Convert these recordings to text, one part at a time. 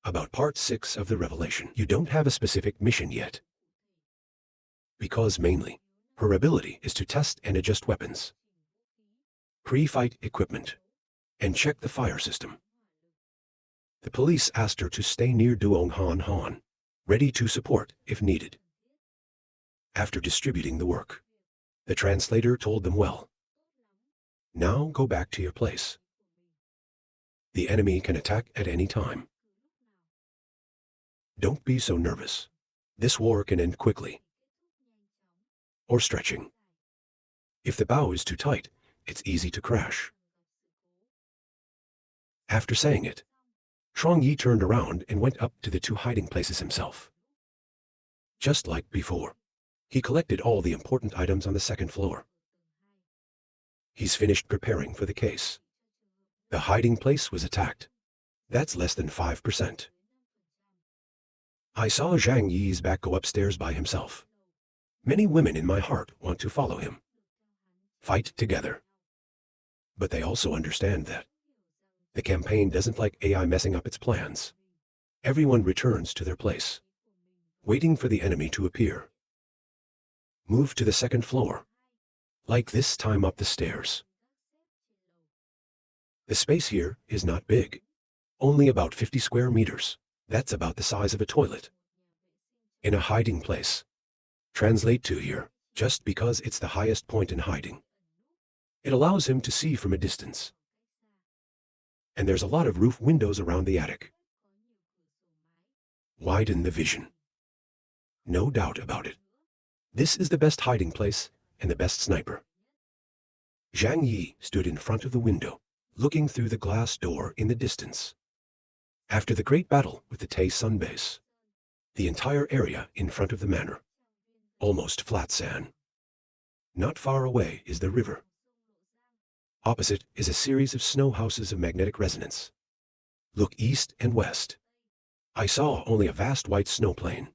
About Part 6 of the Revelation. You don't have a specific mission yet. Because mainly, her ability is to test and adjust weapons, pre-fight equipment, and check the fire system. The police asked her to stay near Duong Han Han, ready to support if needed. After distributing the work, the translator told them, well, now go back to your place. The enemy can attack at any time. Don't be so nervous. This war can end quickly. Or stretching. If the bow is too tight, it's easy to crash. After saying it, Trong Yi turned around and went up to the 2 hiding places himself. Just like before, he collected all the important items on the 2nd floor. He's finished preparing for the case. The hiding place was attacked. That's less than 5%. I saw Zhang Yi's back go upstairs by himself. Many women in my heart want to follow him. Fight together. But they also understand that the campaign doesn't like AI messing up its plans. Everyone returns to their place, waiting for the enemy to appear. Move to the 2nd floor. Like this time up the stairs. The space here is not big. Only about 50 square meters. That's about the size of a toilet. In a hiding place. Translate to here, just because it's the highest point in hiding. It allows him to see from a distance. And there's a lot of roof windows around the attic. Widen the vision. No doubt about it. This is the best hiding place and the best sniper. Zhang Yi stood in front of the window, looking through the glass door in the distance. After the great battle with the Tay Sun base, the entire area in front of the manor, almost flat sand. Not far away is the river. Opposite is a series of snow houses of magnetic resonance. Look east and west. I saw only a vast white snow plain.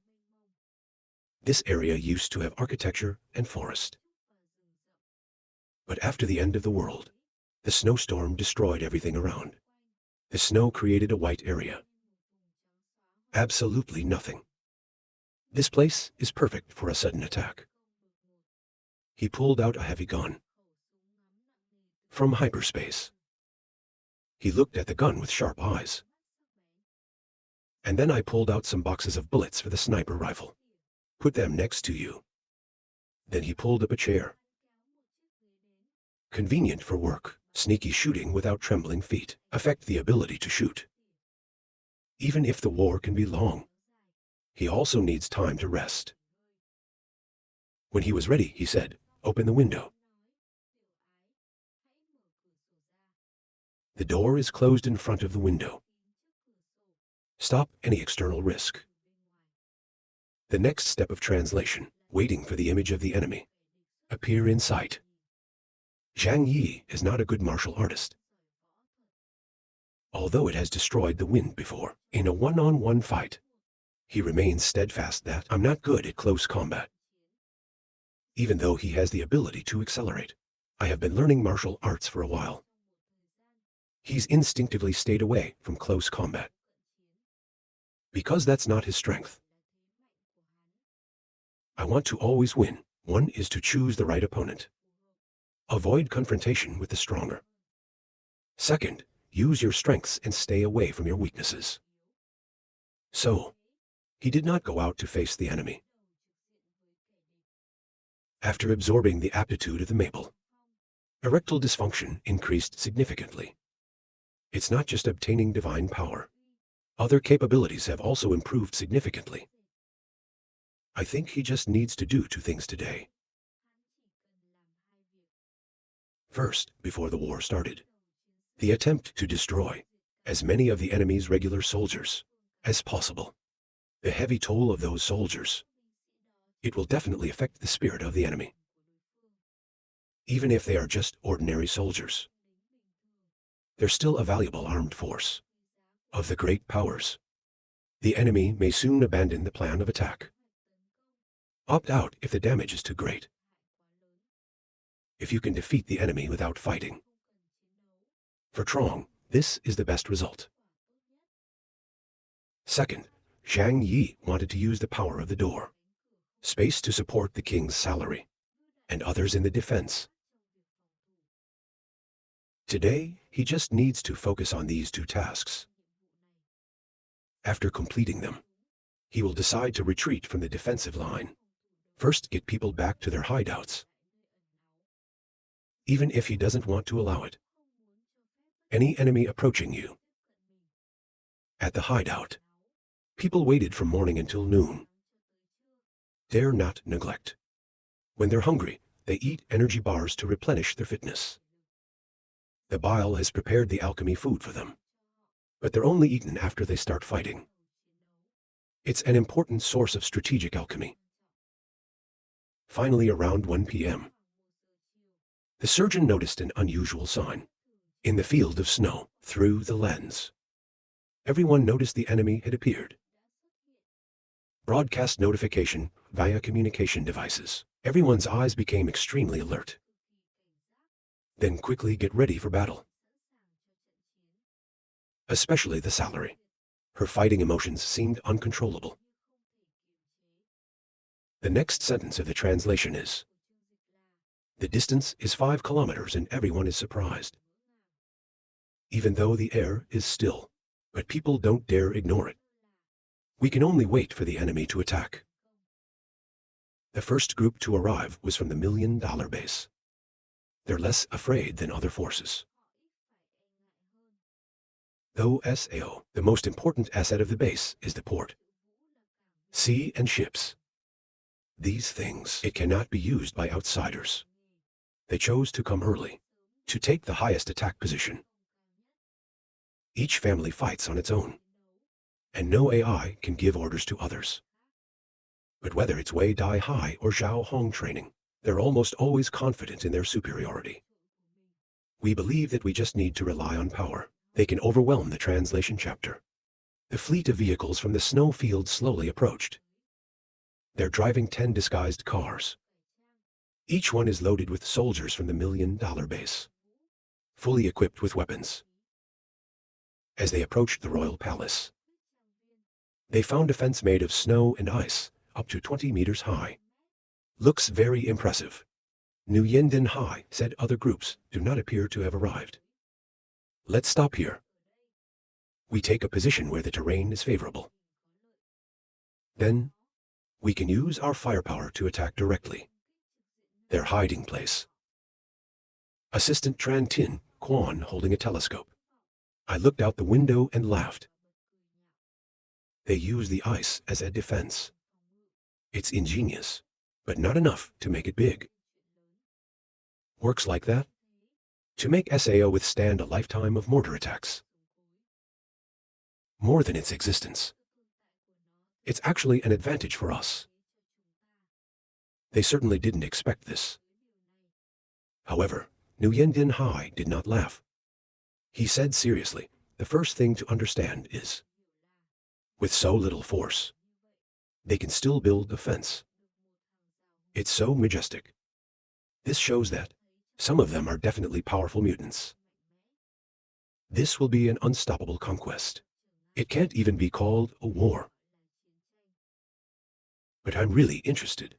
This area used to have architecture and forest. But after the end of the world, the snowstorm destroyed everything around. The snow created a white area. Absolutely nothing. This place is perfect for a sudden attack. He pulled out a heavy gun. From hyperspace. He looked at the gun with sharp eyes. And then I pulled out some boxes of bullets for the sniper rifle. Put them next to you. Then he pulled up a chair. Convenient for work. Sneaky shooting without trembling feet. Affect the ability to shoot. Even if the war can be long, he also needs time to rest. When he was ready, he said, open the window. The door is closed in front of the window. Stop any external risk. The next step of translation, waiting for the image of the enemy. Appear in sight. Zhang Yi is not a good martial artist. Although it has destroyed the wind before, in a one-on-one fight, he remains steadfast that I'm not good at close combat. Even though he has the ability to accelerate, I have been learning martial arts for a while. He's instinctively stayed away from close combat. Because that's not his strength. I want to always win. One is to choose the right opponent. Avoid confrontation with the stronger. Second, use your strengths and stay away from your weaknesses. So, he did not go out to face the enemy. After absorbing the aptitude of the maple, erectile dysfunction increased significantly. It's not just obtaining divine power. Other capabilities have also improved significantly. I think he just needs to do 2 things today. First, before the war started, the attempt to destroy as many of the enemy's regular soldiers as possible. The heavy toll of those soldiers. It will definitely affect the spirit of the enemy. Even if they are just ordinary soldiers. They're still a valuable armed force. Of the great powers. The enemy may soon abandon the plan of attack. Opt out if the damage is too great. If you can defeat the enemy without fighting. For Trong, this is the best result. Second, Zhang Yi wanted to use the power of the door, space to support the king's salary, and others in the defense. Today, he just needs to focus on these two tasks. After completing them, he will decide to retreat from the defensive line. First, get people back to their hideouts, even if he doesn't want to allow it. Any enemy approaching you. At the hideout, people waited from morning until noon. Dare not neglect. When they're hungry, they eat energy bars to replenish their fitness. The bile has prepared the alchemy food for them, but they're only eaten after they start fighting. It's an important source of strategic alchemy. Finally, around 1 p.m., the surgeon noticed an unusual sign. In the field of snow, through the lens, everyone noticed the enemy had appeared. Broadcast notification via communication devices. Everyone's eyes became extremely alert. Then quickly get ready for battle. Especially the salary. Her fighting emotions seemed uncontrollable. The next sentence of the translation is, the distance is 5 kilometers and everyone is surprised. Even though the air is still, but people don't dare ignore it. We can only wait for the enemy to attack. The first group to arrive was from the $1 million base. They're less afraid than other forces. Though SAO, the most important asset of the base is the port. Sea and ships. These things, it cannot be used by outsiders. They chose to come early, to take the highest attack position. Each family fights on its own, and no AI can give orders to others. But whether it's Wei Dai Hai or Zhao Hong training, they're almost always confident in their superiority. We believe that we just need to rely on power. They can overwhelm the translation chapter. The fleet of vehicles from the snow field slowly approached. They're driving 10 disguised cars. Each one is loaded with soldiers from the $1 million base, fully equipped with weapons. As they approached the royal palace, they found a fence made of snow and ice, up to 20 meters high. Looks very impressive. New Yenden Hai said other groups do not appear to have arrived. Let's stop here. We take a position where the terrain is favorable. Then, we can use our firepower to attack directly. Their hiding place. Assistant Tran Tin Quan holding a telescope. I looked out the window and laughed. They use the ice as a defense. It's ingenious, but not enough to make it big. Works like that? To make SAO withstand a lifetime of mortar attacks. More than its existence. It's actually an advantage for us. They certainly didn't expect this. However, Nguyen Din Hai did not laugh. He said seriously, the first thing to understand is, with so little force, they can still build a fence. It's so majestic. This shows that some of them are definitely powerful mutants. This will be an unstoppable conquest. It can't even be called a war. But I'm really interested.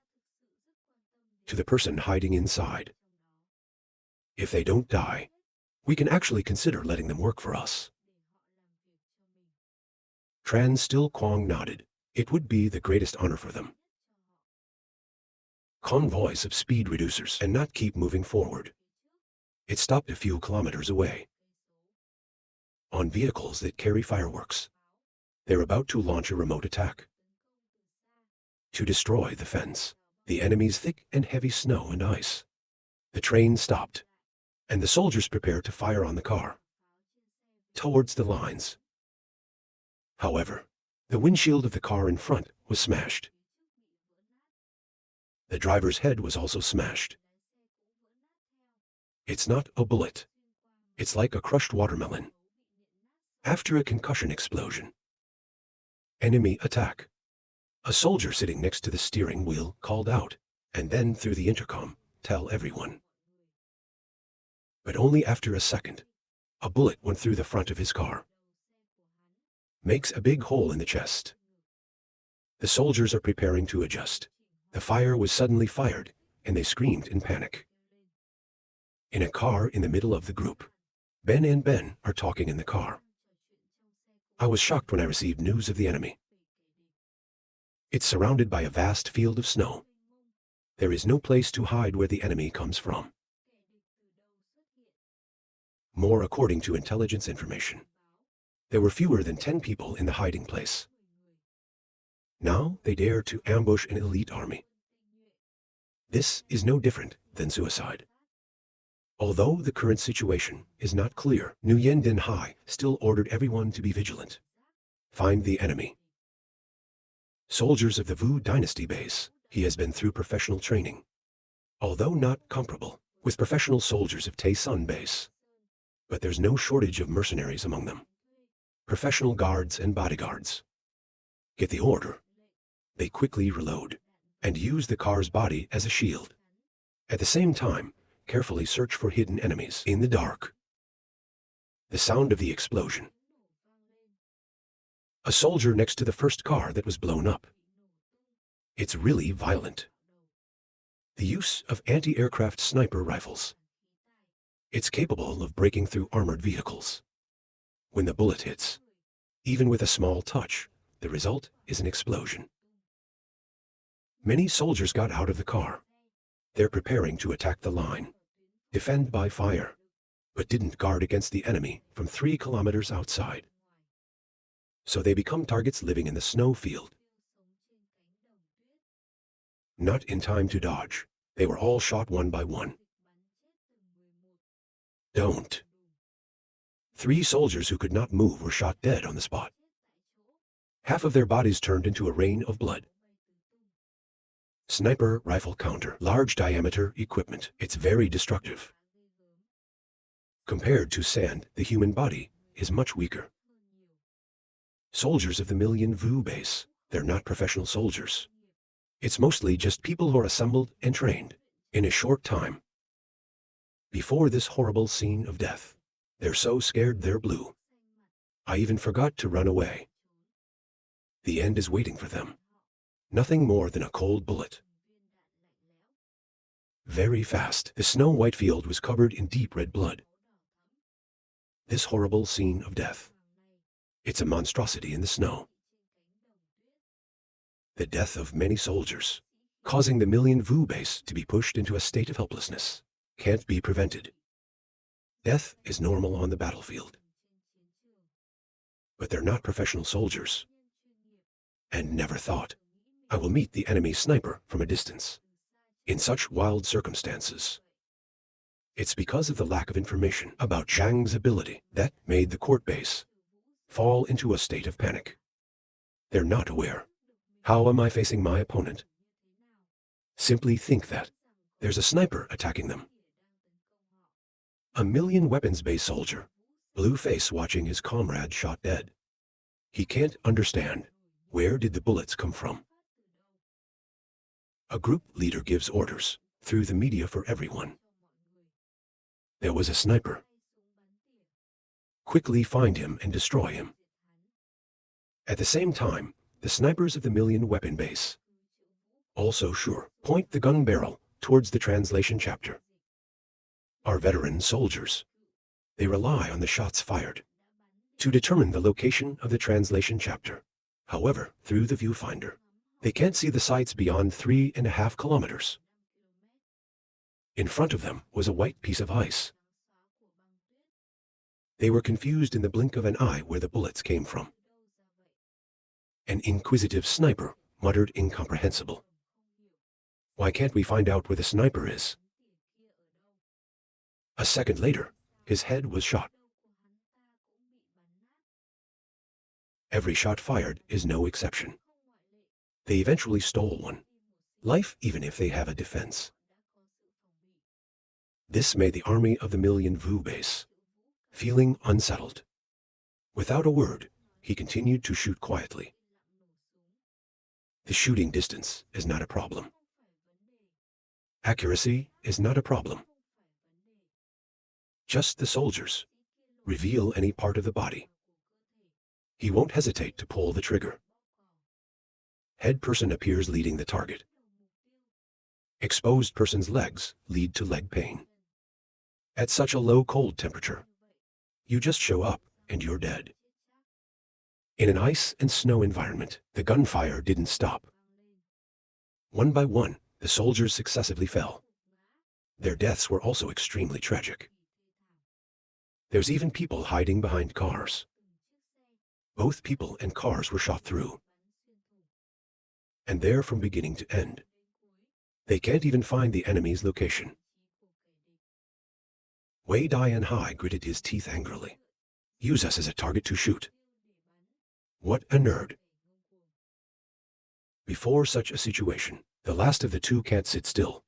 To the person hiding inside. If they don't die, we can actually consider letting them work for us. Tran Still Kwong nodded. It would be the greatest honor for them. Convoys of speed reducers and not keep moving forward. It stopped a few kilometers away. On vehicles that carry fireworks. They're about to launch a remote attack. To destroy the fence, the enemy's thick and heavy snow and ice. The train stopped, and the soldiers prepared to fire on the car. Towards the lines. However, the windshield of the car in front was smashed. The driver's head was also smashed. It's not a bullet. It's like a crushed watermelon. After a concussion explosion. Enemy attack. A soldier sitting next to the steering wheel called out, and then through the intercom, tell everyone. But only after a second, a bullet went through the front of his car. makes a big hole in the chest. The soldiers are preparing to adjust. The fire was suddenly fired, and they screamed in panic. In a car in the middle of the group, Ben and Ben are talking in the car. I was shocked when I received news of the enemy. It's surrounded by a vast field of snow. There is no place to hide where the enemy comes from. More according to intelligence information. There were fewer than 10 people in the hiding place. Now they dare to ambush an elite army. This is no different than suicide. Although the current situation is not clear, Nguyen Din Hai still ordered everyone to be vigilant. Find the enemy. Soldiers of the Wu Dynasty base, he has been through professional training. Although not comparable with professional soldiers of Tay Sun base. But there's no shortage of mercenaries among them. Professional guards and bodyguards. Get the order. They quickly reload and use the car's body as a shield. At the same time, carefully search for hidden enemies in the dark. The sound of the explosion. A soldier next to the first car that was blown up. It's really violent. The use of anti-aircraft sniper rifles. It's capable of breaking through armored vehicles. When the bullet hits, even with a small touch, the result is an explosion. Many soldiers got out of the car. They're preparing to attack the line, defend by fire, but didn't guard against the enemy from 3 kilometers outside. So they become targets living in the snow field. Not in time to dodge. They were all shot one by one. Don't. 3 soldiers who could not move were shot dead on the spot. Half of their bodies turned into a rain of blood. Sniper rifle counter, large diameter equipment. It's very destructive. Compared to sand, the human body is much weaker. Soldiers of the Million Vu base, they're not professional soldiers. It's mostly just people who are assembled and trained in a short time. Before this horrible scene of death, they're so scared they're blue. I even forgot to run away. The end is waiting for them. Nothing more than a cold bullet. Very fast, the snow-white field was covered in deep red blood. This horrible scene of death. It's a monstrosity in the snow. The death of many soldiers, causing the Million Vu base to be pushed into a state of helplessness, can't be prevented. Death is normal on the battlefield. But they're not professional soldiers. And never thought, I will meet the enemy sniper from a distance. In such wild circumstances. It's because of the lack of information about Zhang's ability that made the court base fall into a state of panic. They're not aware. How am I facing my opponent? Simply think that there's a sniper attacking them. A Million Weapons base soldier, blue face watching his comrade shot dead. He can't understand. Where did the bullets come from? A group leader gives orders through the media for everyone. There was a sniper. Quickly find him and destroy him. At the same time, the snipers of the Million Weapon base, also sure, point the gun barrel towards the translation chapter. Are veteran soldiers. They rely on the shots fired to determine the location of the translation chapter. However, through the viewfinder, they can't see the sights beyond 3.5 kilometers. In front of them was a white piece of ice. They were confused in the blink of an eye where the bullets came from. An inquisitive sniper muttered incomprehensible. Why can't we find out where the sniper is? A second later, his head was shot. Every shot fired is no exception. They eventually stole one. Life even if they have a defense. This made the army of the Million Vu base feeling unsettled. Without a word, he continued to shoot quietly. The shooting distance is not a problem. Accuracy is not a problem. Just the soldiers reveal any part of the body. He won't hesitate to pull the trigger. Head person appears leading the target. Exposed person's legs lead to leg pain. At such a low cold temperature, you just show up and you're dead. In an ice and snow environment, the gunfire didn't stop. One by one, the soldiers successively fell. Their deaths were also extremely tragic. There's even people hiding behind cars. Both people and cars were shot through. And there from beginning to end. They can't even find the enemy's location. Wei Dianhai gritted his teeth angrily. Use us as a target to shoot. What a nerd. Before such a situation, the last of the two can't sit still.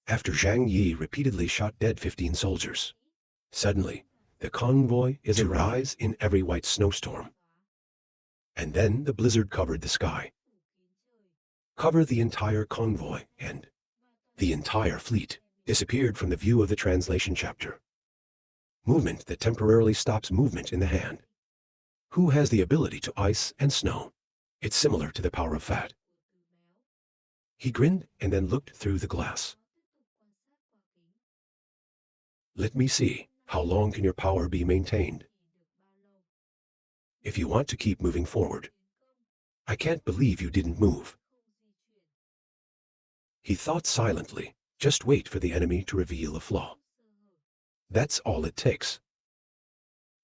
After Zhang Yi repeatedly shot dead 15 soldiers, suddenly, the convoy is to rise in every white snowstorm. And then the blizzard covered the sky. Cover the entire convoy, and the entire fleet disappeared from the view of the translation chapter. Movement that temporarily stops movement in the hand. Who has the ability to ice and snow? It's similar to the power of fat. He grinned and then looked through the glass. Let me see, how long can your power be maintained? If you want to keep moving forward. I can't believe you didn't move. He thought silently, just wait for the enemy to reveal a flaw. That's all it takes.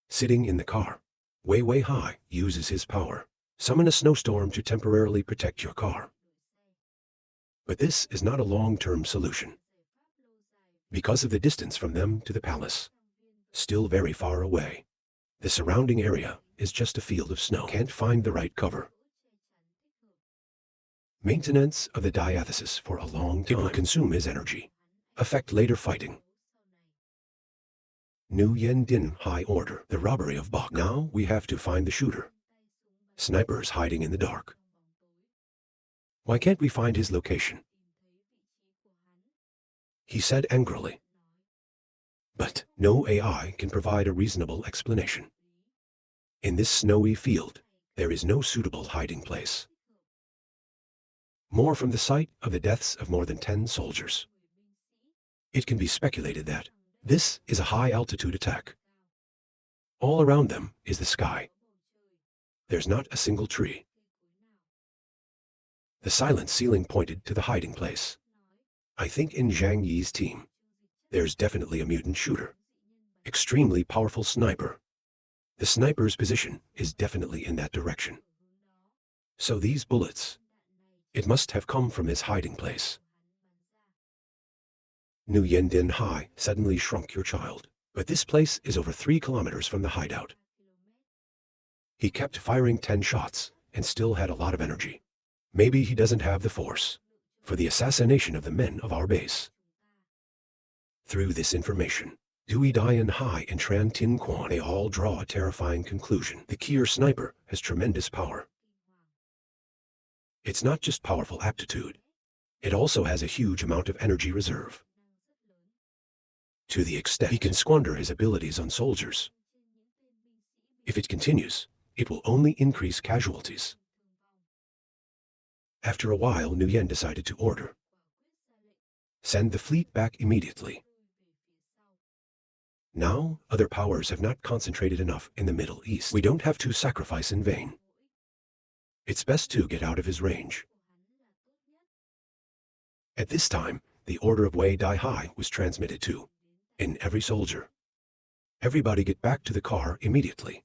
Sitting in the car, Wei Hai uses his power. Summon a snowstorm to temporarily protect your car. But this is not a long-term solution. Because of the distance from them to the palace, still very far away, the surrounding area is just a field of snow. Can't find the right cover. Maintenance of the diathesis for a long time. It will consume his energy, affect later fighting. New Yen Din High Order, the robbery of Bach. Now we have to find the shooter. Snipers hiding in the dark. Why can't we find his location? He said angrily. But no AI can provide a reasonable explanation. In this snowy field, there is no suitable hiding place. More from the site of the deaths of more than 10 soldiers. It can be speculated that this is a high-altitude attack. All around them is the sky. There's not a single tree. The silent ceiling pointed to the hiding place. I think in Zhang Yi's team, there's definitely a mutant shooter. Extremely powerful sniper. The sniper's position is definitely in that direction. So these bullets, it must have come from his hiding place. New Yen Din Hai suddenly shrunk your child, but this place is over 3 kilometers from the hideout. He kept firing 10 shots and still had a lot of energy. Maybe he doesn't have the force for the assassination of the men of our base. Through this information, Dui Dianhai and Tran Tin Quan, they all draw a terrifying conclusion. The Kier sniper has tremendous power. It's not just powerful aptitude. It also has a huge amount of energy reserve. To the extent he can squander his abilities on soldiers. If it continues, it will only increase casualties. After a while, Nguyen decided to order. Send the fleet back immediately. Now, other powers have not concentrated enough in the Middle East. We don't have to sacrifice in vain. It's best to get out of his range. At this time, the order of Wei Daihai was transmitted to in every soldier. Everybody get back to the car immediately.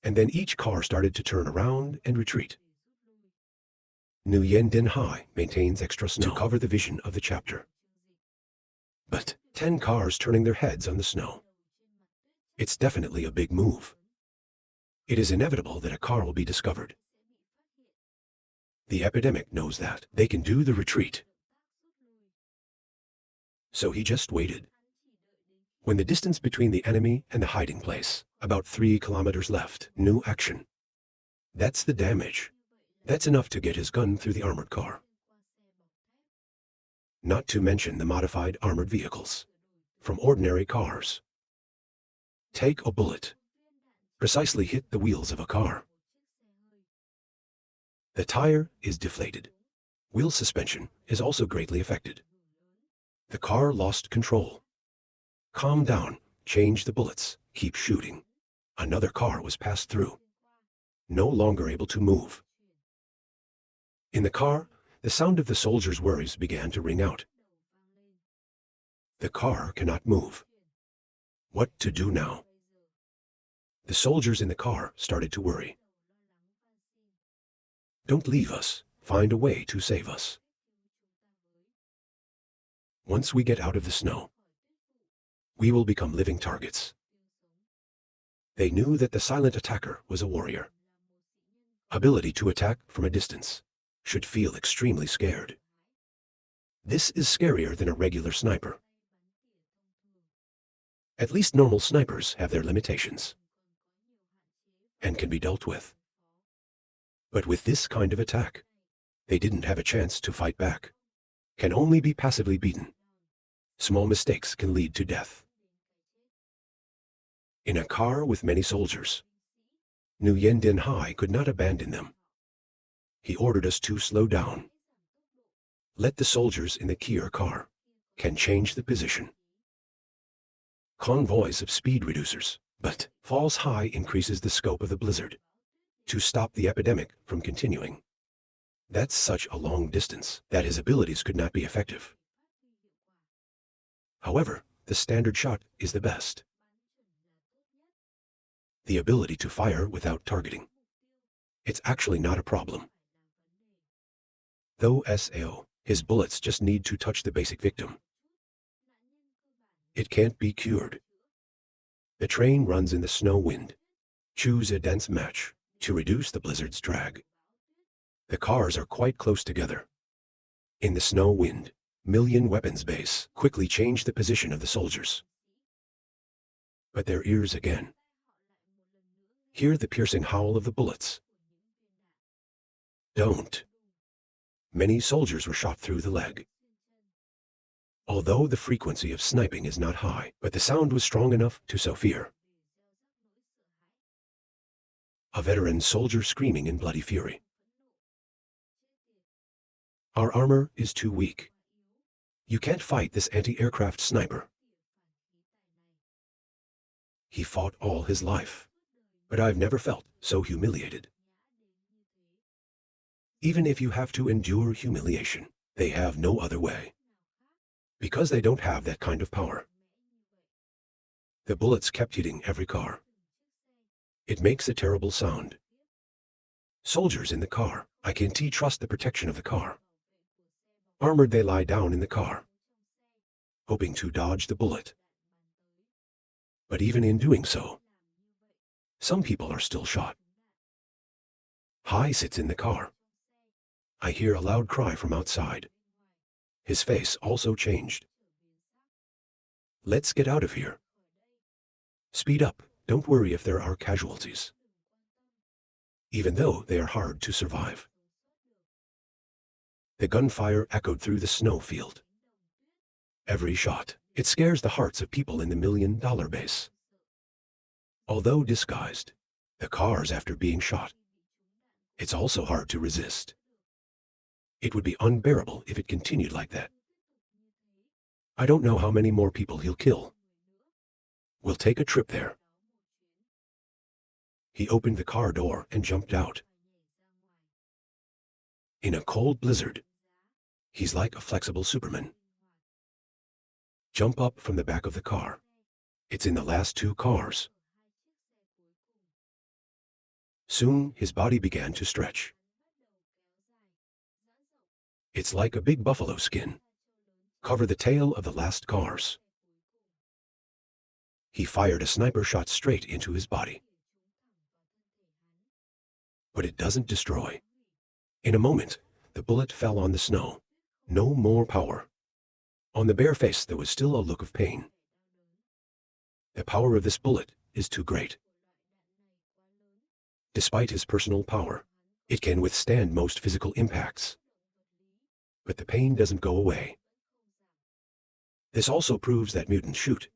And then each car started to turn around and retreat. New Yen Din Hai maintains extra snow to cover the vision of the chapter. But 10 cars turning their heads on the snow. It's definitely a big move. It is inevitable that a car will be discovered. The epidemic knows that they can do the retreat. So he just waited. When the distance between the enemy and the hiding place, about 3 kilometers left, new action. That's the damage. That's enough to get his gun through the armored car. Not to mention the modified armored vehicles. From ordinary cars. Take a bullet. precisely hit the wheels of a car. The tire is deflated. Wheel suspension is also greatly affected. The car lost control. Calm down, change the bullets, keep shooting. Another car was passed through. No longer able to move. In the car, the sound of the soldiers' worries began to ring out. The car cannot move. What to do now? The soldiers in the car started to worry. Don't leave us. Find a way to save us. Once we get out of the snow, we will become living targets. They knew that the silent attacker was a warrior. Ability to attack from a distance. Should feel extremely scared. This is scarier than a regular sniper. At least normal snipers have their limitations and can be dealt with. But with this kind of attack, they didn't have a chance to fight back. Can only be passively beaten. Small mistakes can lead to death. In a car with many soldiers, Nguyen Din Hai could not abandon them. He ordered us to slow down. Let the soldiers in the Kier car can change the position. Convoys of speed reducers, but falls high increases the scope of the blizzard to stop the epidemic from continuing. That's such a long distance that his abilities could not be effective. However, the standard shot is the best. The ability to fire without targeting. It's actually not a problem. Though SAO, his bullets just need to touch the basic victim. It can't be cured. The train runs in the snow wind. Choose a dense match to reduce the blizzard's drag. The cars are quite close together. In the snow wind, million weapons base quickly change the position of the soldiers. But their ears again. Hear the piercing howl of the bullets. Don't. Many soldiers were shot through the leg. Although the frequency of sniping is not high, but the sound was strong enough to sow fear. A veteran soldier screaming in bloody fury. Our armor is too weak. You can't fight this anti-aircraft sniper. He fought all his life, but I've never felt so humiliated. Even if you have to endure humiliation, they have no other way. Because they don't have that kind of power. The bullets kept hitting every car. It makes a terrible sound. Soldiers in the car, I can't trust the protection of the car. Armored, they lie down in the car, hoping to dodge the bullet. But even in doing so, some people are still shot. Hai sits in the car. I hear a loud cry from outside. His face also changed. Let's get out of here. Speed up, don't worry if there are casualties. Even though they are hard to survive. The gunfire echoed through the snow field. Every shot, it scares the hearts of people in the $1 million base. Although disguised, the cars after being shot, it's also hard to resist. It would be unbearable if it continued like that. I don't know how many more people he'll kill. We'll take a trip there. He opened the car door and jumped out. In a cold blizzard, he's like a flexible Superman. Jump up from the back of the car. It's in the last 2 cars. Soon his body began to stretch. It's like a big buffalo skin. Cover the tail of the last cars. He fired a sniper shot straight into his body. But it doesn't destroy. In a moment, the bullet fell on the snow. No more power. On the bare face there was still a look of pain. The power of this bullet is too great. Despite his personal power, it can withstand most physical impacts. But the pain doesn't go away. This also proves that mutants shoot.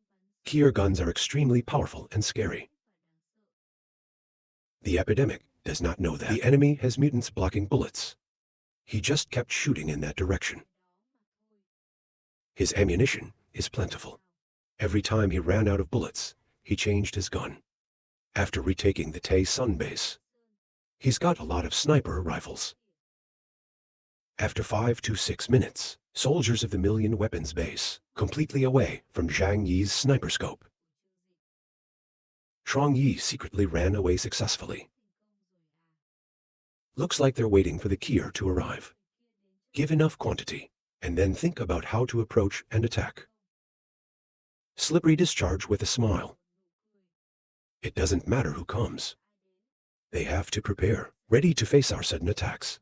Kier guns are extremely powerful and scary. The epidemic does not know that. The enemy has mutants blocking bullets. He just kept shooting in that direction. His ammunition is plentiful. Every time he ran out of bullets, he changed his gun. After retaking the Tay Sun base, he's got a lot of sniper rifles. After 5 to 6 minutes, soldiers of the Million Weapons base, completely away from Zhang Yi's sniper scope. Chuang Yi secretly ran away successfully. Looks like they're waiting for the Kier to arrive. Give enough quantity, and then think about how to approach and attack. Slippery discharge with a smile. It doesn't matter who comes. They have to prepare, ready to face our sudden attacks.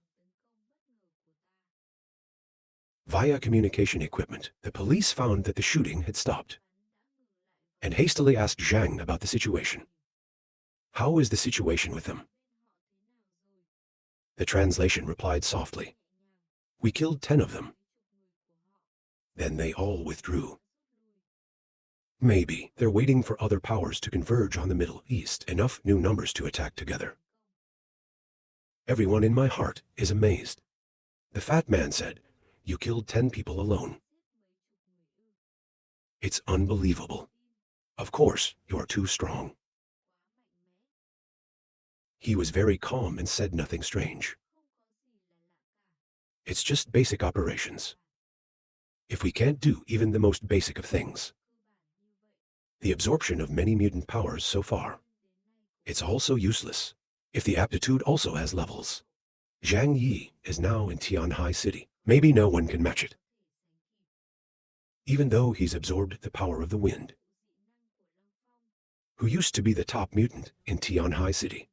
Via communication equipment, the police found that the shooting had stopped and hastily asked Zhang about the situation. How is the situation with them? The translation replied softly. We killed 10 of them. Then they all withdrew. Maybe they're waiting for other powers to converge on the Middle East, enough new numbers to attack together. Everyone in my heart is amazed. The fat man said, you killed 10 people alone. It's unbelievable. Of course, you are too strong. He was very calm and said nothing strange. It's just basic operations. If we can't do even the most basic of things, the absorption of many mutant powers so far, it's also useless. If the aptitude also has levels, Zhang Yi is now in Tianhai City. Maybe no one can match it. Even though he's absorbed the power of the wind, who used to be the top mutant in Tianhai City.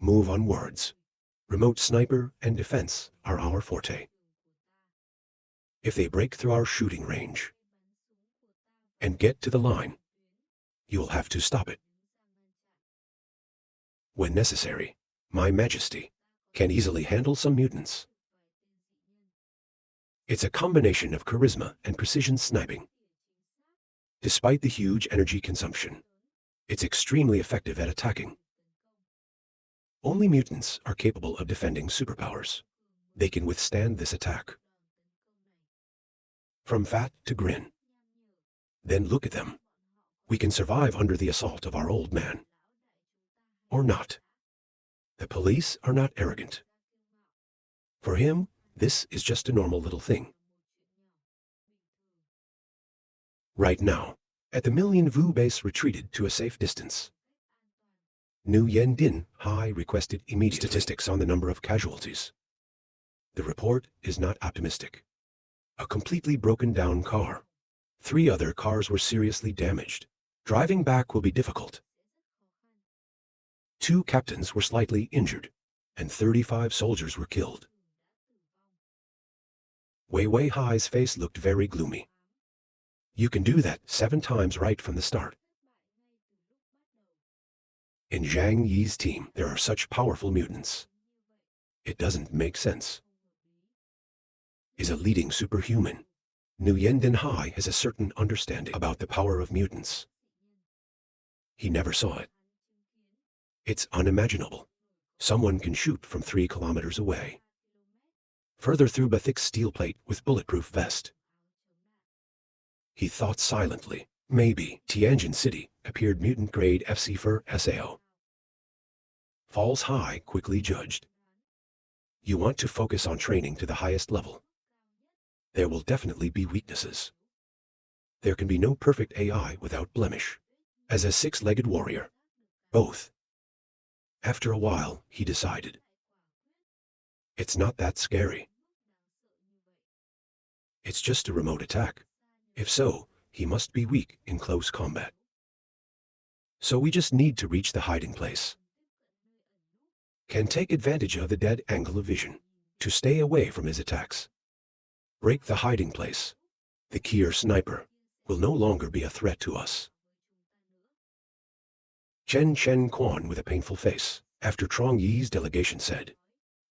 Move on words. Remote sniper and defense are our forte. If they break through our shooting range and get to the line, you will have to stop it. When necessary, My Majesty can easily handle some mutants. It's a combination of charisma and precision sniping. Despite the huge energy consumption, it's extremely effective at attacking. Only mutants are capable of defending superpowers. They can withstand this attack. From fat to grin. Then look at them. We can survive under the assault of our old man. Or not. The police are not arrogant. For him, this is just a normal little thing. Right now, at the Million Vu base retreated to a safe distance. New Yen Din Hai requested immediate statistics on the number of casualties. The report is not optimistic. A completely broken down car. 3 other cars were seriously damaged. Driving back will be difficult. 2 captains were slightly injured, and 35 soldiers were killed. Wei Wei Hai's face looked very gloomy. You can do that 7 times right from the start. In Zhang Yi's team, there are such powerful mutants. It doesn't make sense. Is a leading superhuman. Nu Yen Den Hai has a certain understanding about the power of mutants. He never saw it. It's unimaginable. Someone can shoot from 3 kilometers away. Further through a thick steel plate with bulletproof vest. He thought silently. Maybe Tianjin City appeared mutant-grade FC for SAO. Falls High quickly judged. You want to focus on training to the highest level. There will definitely be weaknesses. There can be no perfect AI without blemish. As a 6-legged warrior, both. After a while, he decided. It's not that scary. It's just a remote attack. If so, he must be weak in close combat. So we just need to reach the hiding place. Can take advantage of the dead angle of vision to stay away from his attacks. Break the hiding place. The Kier sniper will no longer be a threat to us. Chen Quan with a painful face, after Chuang Yi's delegation said,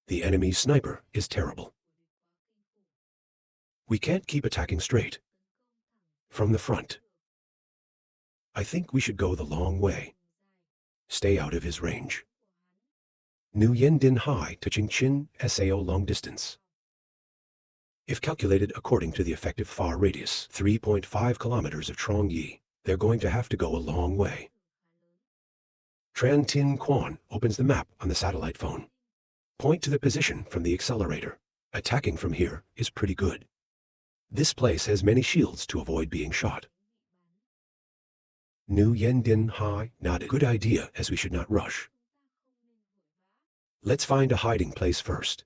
the enemy's sniper is terrible. We can't keep attacking straight. From the front. I think we should go the long way. Stay out of his range. Nu Yen Din high touching chin SAO long distance. If calculated according to the effective far radius, 3.5 kilometers of Trong Yi, they're going to have to go a long way. Tran Tin Quan opens the map on the satellite phone. Point to the position from the accelerator. Attacking from here is pretty good. This place has many shields to avoid being shot. Nu Yen Din Hai nodded. Good idea, as we should not rush. Let's find a hiding place first.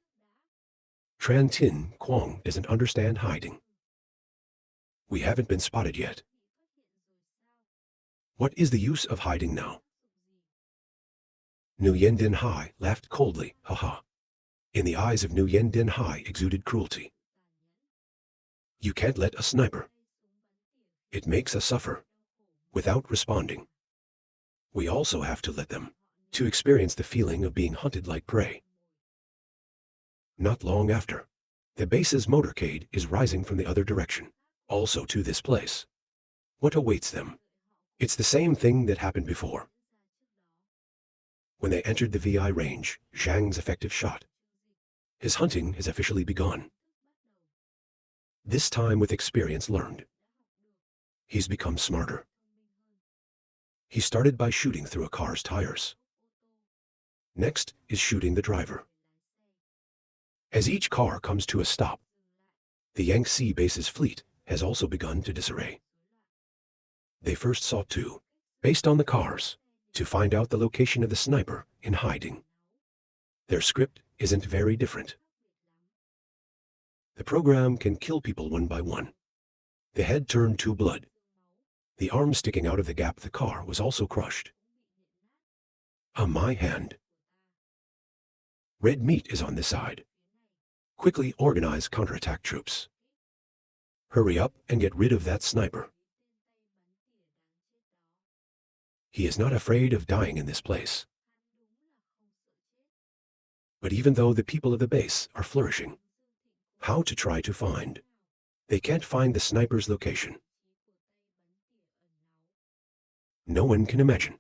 Tran Tin Quang doesn't understand hiding. We haven't been spotted yet. What is the use of hiding now? Nu Yen Din Hai laughed coldly, haha. In the eyes of Nu Yen Din Hai exuded cruelty. You can't let a sniper. It makes us suffer. Without responding. We also have to let them, to experience the feeling of being hunted like prey. Not long after, the base's motorcade is rising from the other direction, also to this place. What awaits them? It's the same thing that happened before. When they entered the VI range, Zhang's effective shot. His hunting has officially begun. This time with experience learned. He's become smarter. He started by shooting through a car's tires. Next is shooting the driver. As each car comes to a stop, the Yangtze base's fleet has also begun to disarray. They first sought to, based on the cars, to find out the location of the sniper in hiding. Their script isn't very different. The program can kill people one by one. The head turned to blood. The arm sticking out of the gap of the car was also crushed. My hand. Red meat is on this side. Quickly organize counterattack troops. Hurry up and get rid of that sniper. He is not afraid of dying in this place. But even though the people of the base are flourishing, how to try to find? They can't find the sniper's location. No one can imagine.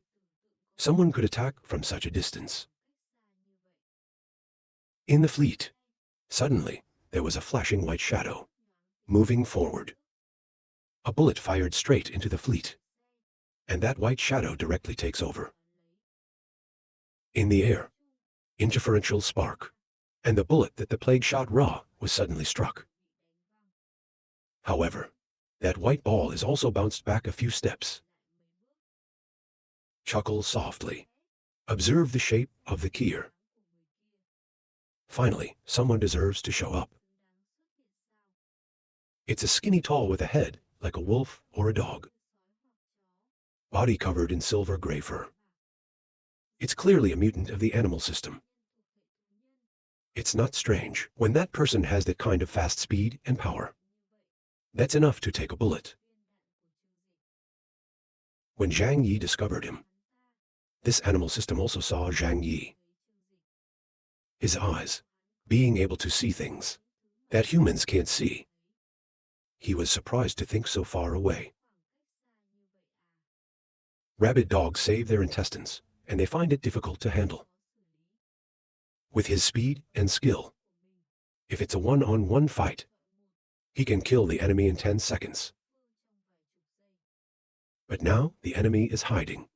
Someone could attack from such a distance. In the fleet, suddenly, there was a flashing white shadow, moving forward. A bullet fired straight into the fleet, and that white shadow directly takes over. In the air, interferential spark, and the bullet that the plague shot raw was suddenly struck. However, that white ball is also bounced back a few steps. Chuckle softly. Observe the shape of the kier. Finally, someone deserves to show up. It's a skinny tall with a head like a wolf or a dog. Body covered in silver gray fur. It's clearly a mutant of the animal system. It's not strange when that person has that kind of fast speed and power. That's enough to take a bullet. When Zhang Yi discovered him, this animal system also saw Zhang Yi. His eyes, being able to see things that humans can't see. He was surprised to think so far away. Rabid dogs save their intestines, and they find it difficult to handle. With his speed and skill, if it's a one-on-one fight, he can kill the enemy in 10 seconds. But now the enemy is hiding.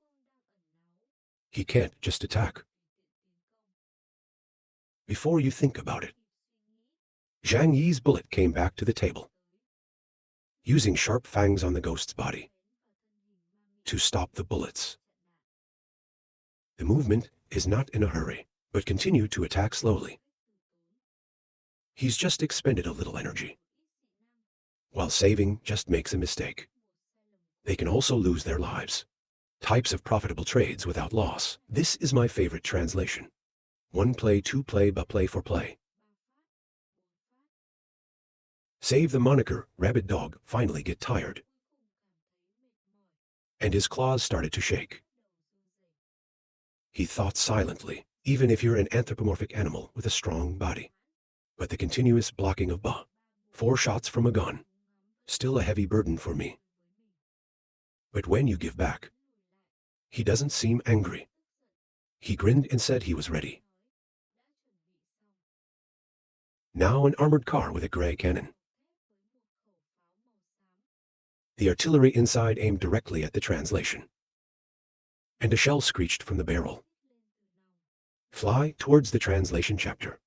He can't just attack. Before you think about it, Zhang Yi's bullet came back to the table, using sharp fangs on the ghost's body to stop the bullets. The movement is not in a hurry, but continue to attack slowly. He's just expended a little energy. While saving just makes a mistake. They can also lose their lives. Types of profitable trades without loss. This is my favorite translation. One play, two play, but play for play. Save the moniker, Rabid Dog, finally get tired. And his claws started to shake. He thought silently, even if you're an anthropomorphic animal with a strong body. But the continuous blocking of 4 shots from a gun, still a heavy burden for me. But when you give back, he doesn't seem angry. He grinned and said he was ready. Now an armored car with a gray cannon. The artillery inside aimed directly at the translation, and a shell screeched from the barrel. Fly towards the translation chapter.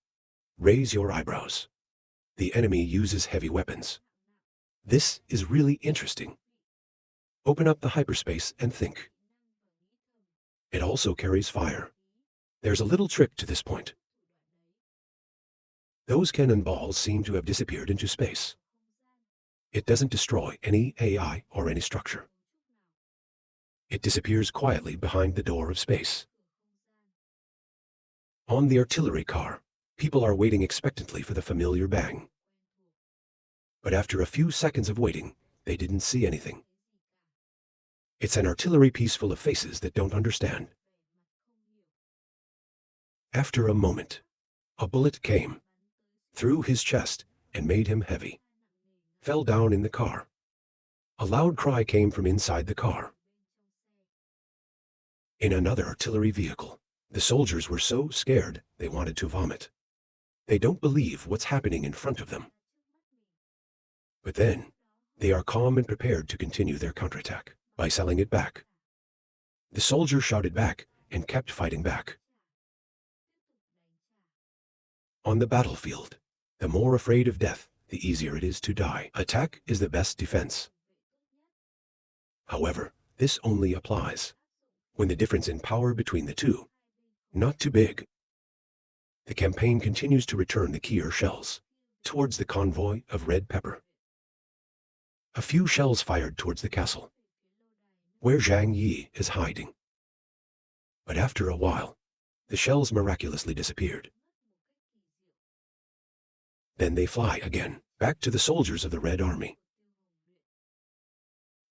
Raise your eyebrows. The enemy uses heavy weapons. This is really interesting. Open up the hyperspace and think. It also carries fire. There's a little trick to this point. Those cannonballs seem to have disappeared into space. It doesn't destroy any AI or any structure. It disappears quietly behind the door of space. On the artillery car, people are waiting expectantly for the familiar bang. But after a few seconds of waiting, they didn't see anything. It's an artillery piece full of faces that don't understand. After a moment, a bullet came through his chest and made him heavy. Fell down in the car. A loud cry came from inside the car. In another artillery vehicle, the soldiers were so scared they wanted to vomit. They don't believe what's happening in front of them. But then, they are calm and prepared to continue their counterattack by selling it back. The soldier shouted back and kept fighting back. On the battlefield, the more afraid of death, the easier it is to die. Attack is the best defense. However, this only applies when the difference in power between the two not too big. The campaign continues to return the Kier shells towards the convoy of red pepper. A few shells fired towards the castle, where Zhang Yi is hiding. But after a while, the shells miraculously disappeared. Then they fly again, back to the soldiers of the Red Army.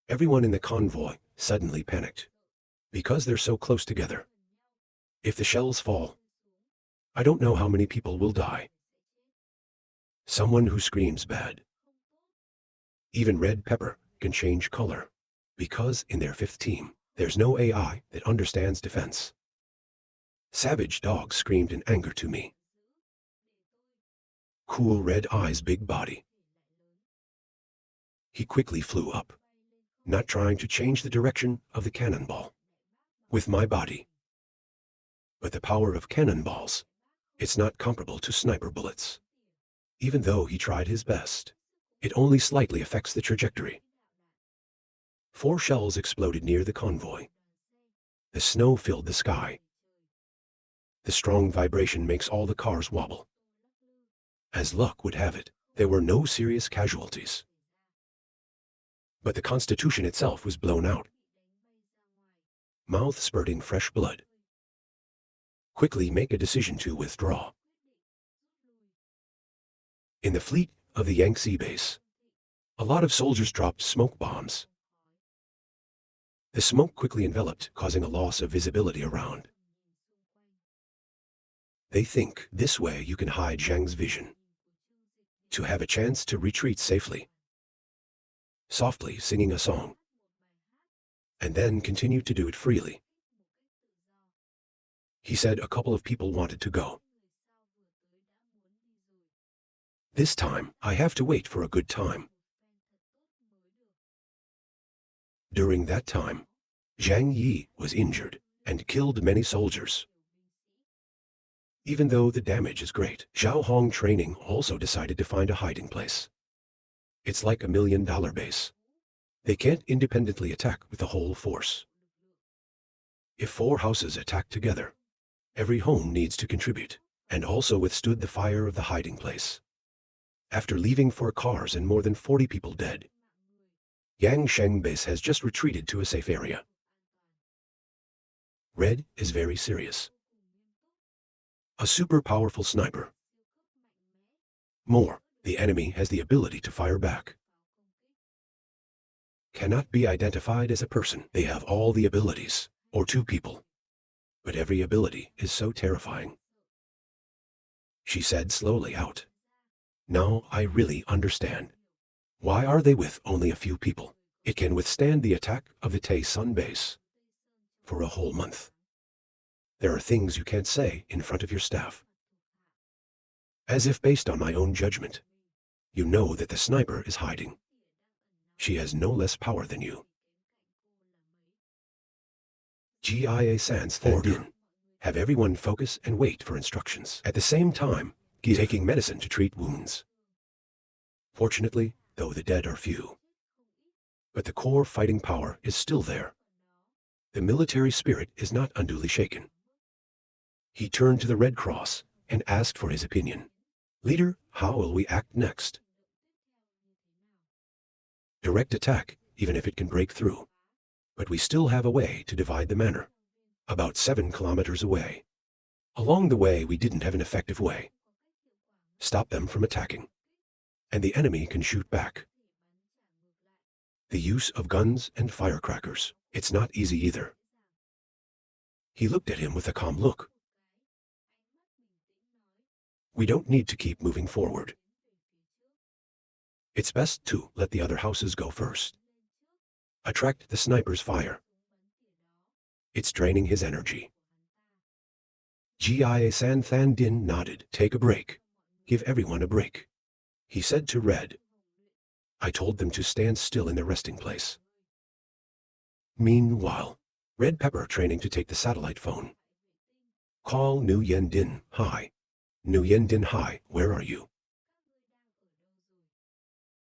Everyone in the convoy suddenly panicked, because they're so close together. If the shells fall, I don't know how many people will die. Someone who screams bad. Even red pepper can change color, because in their fifth team, there's no AI that understands defense. Savage Dog screamed in anger to me. Cool red eyes, big body. He quickly flew up, not trying to change the direction of the cannonball with my body. But the power of cannonballs, it's not comparable to sniper bullets. Even though he tried his best, it only slightly affects the trajectory. 4 shells exploded near the convoy. The snow filled the sky. The strong vibration makes all the cars wobble. As luck would have it, there were no serious casualties. But the Constitution itself was blown out, mouth spurting fresh blood. Quickly make a decision to withdraw. In the fleet of the Yangtze base, a lot of soldiers dropped smoke bombs. The smoke quickly enveloped, causing a loss of visibility around. They think this way you can hide Zhang's vision, to have a chance to retreat safely. Softly singing a song, and then continue to do it freely. He said a couple of people wanted to go. This time, I have to wait for a good time. During that time, Zhang Yi was injured and killed many soldiers. Even though the damage is great, Zhao Hong training also decided to find a hiding place. It's like $1 million base. They can't independently attack with the whole force. If 4 houses attack together, every home needs to contribute, and also withstood the fire of the hiding place. After leaving 4 cars and more than 40 people dead, Yang Sheng base has just retreated to a safe area. Red is very serious. A super powerful sniper. More, the enemy has the ability to fire back. Cannot be identified as a person. They have all the abilities, or 2 people. But every ability is so terrifying. She said slowly out. Now I really understand. Why are they with only a few people? It can withstand the attack of the Tai Sun base for a whole month. There are things you can't say in front of your staff. As if based on my own judgment, you know that the sniper is hiding. She has no less power than you. GIA Sans Order. Have everyone focus and wait for instructions. At the same time, taking medicine to treat wounds. Fortunately, though the dead are few. But the core fighting power is still there. The military spirit is not unduly shaken. He turned to the Red Cross and asked for his opinion. Leader, how will we act next? Direct attack, even if it can break through. But we still have a way to divide the manor. About 7 kilometers away. Along the way, we didn't have an effective way. Stop them from attacking. And the enemy can shoot back. The use of guns and firecrackers, it's not easy either. He looked at him with a calm look. We don't need to keep moving forward. It's best to let the other houses go first. Attract the sniper's fire. It's draining his energy. Gia San Than Din nodded. Take a break. Give everyone a break. He said to Red. I told them to stand still in their resting place. Meanwhile, Red Pepper training to take the satellite phone. Call Nu Yen Din. Hi. Nu Yen Din, hi, where are you?